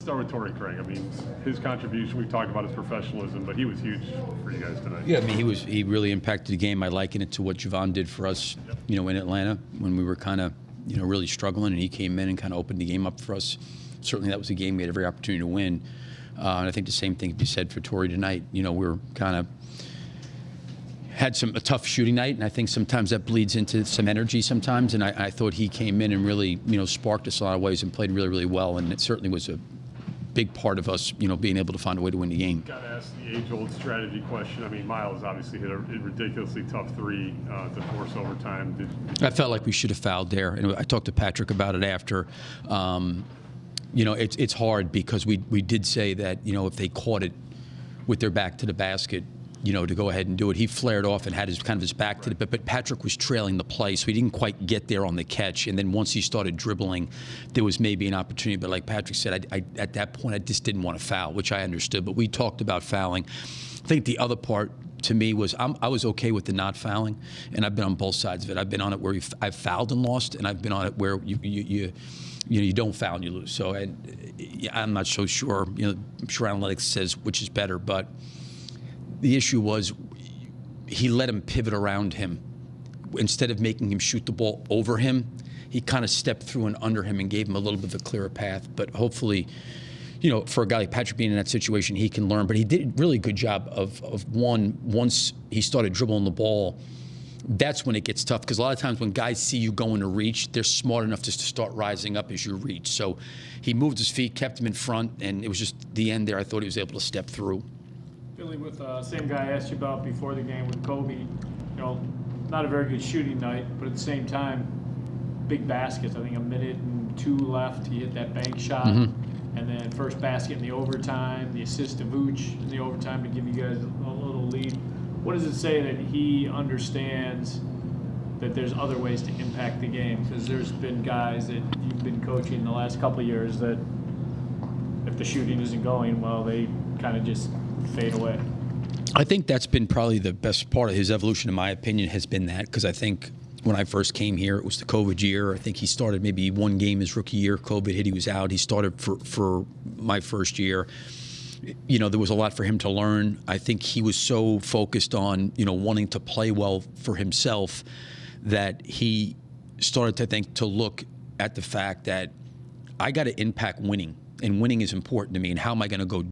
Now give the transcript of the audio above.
Start with Torrey Craig. I mean, his contribution, we've talked about his professionalism, but he was huge for you guys tonight. Yeah, I mean, he really impacted the game. I liken it to what Javon did for us, in Atlanta when we were kind of, really struggling, and he came in and kind of opened the game up for us. Certainly that was a game we had every opportunity to win. And I think the same thing could be said for Torrey tonight. We were kind of had a tough shooting night, and I think sometimes that bleeds into some energy sometimes, and I thought he came in and really, sparked us in a lot of ways and played really, really well, and it certainly was a big part of us, being able to find a way to win the game. Got to ask the age-old strategy question. I mean, Miles obviously hit a ridiculously tough three to force overtime. I felt like we should have fouled there, and I talked to Patrick about it after. It's hard because we did say that, if they caught it with their back to the basket, to go ahead and do it. He flared off and had his back to it, but Patrick was trailing the play, so he didn't quite get there on the catch. And then once he started dribbling, there was maybe an opportunity. But like Patrick said, I at that point, I just didn't want to foul, which I understood. But we talked about fouling. I think the other part to me was I was okay with the not fouling, and I've been on both sides of it. I've been on it where I've fouled and lost, and I've been on it where you don't foul and you lose. So I'm not so sure. I'm sure analytics says which is better, but the issue was he let him pivot around him. Instead of making him shoot the ball over him, he kind of stepped through and under him and gave him a little bit of a clearer path. But hopefully, for a guy like Patrick being in that situation, he can learn. But he did a really good job of once he started dribbling the ball, that's when it gets tough. Because a lot of times when guys see you going to reach, they're smart enough just to start rising up as you reach. So he moved his feet, kept him in front, and it was just the end there. I thought he was able to step through. Philly, with same guy I asked you about before the game with Kobe, not a very good shooting night, but at the same time, big baskets. I think 1:02 left. He hit that bank shot, and then first basket in the overtime, the assist to Vooch in the overtime to give you guys a little lead. What does it say that he understands that there's other ways to impact the game? Because there's been guys that you've been coaching the last couple of years that if the shooting isn't going well, they kind of just fade away. I think that's been probably the best part of his evolution, in my opinion, has been that. Because I think when I first came here, it was the COVID year. I think he started maybe one game his rookie year. COVID hit, he was out. He started for my first year. There was a lot for him to learn. I think he was so focused on, wanting to play well for himself that he started to look at the fact that I got to impact winning, and winning is important to me, and how am I going to go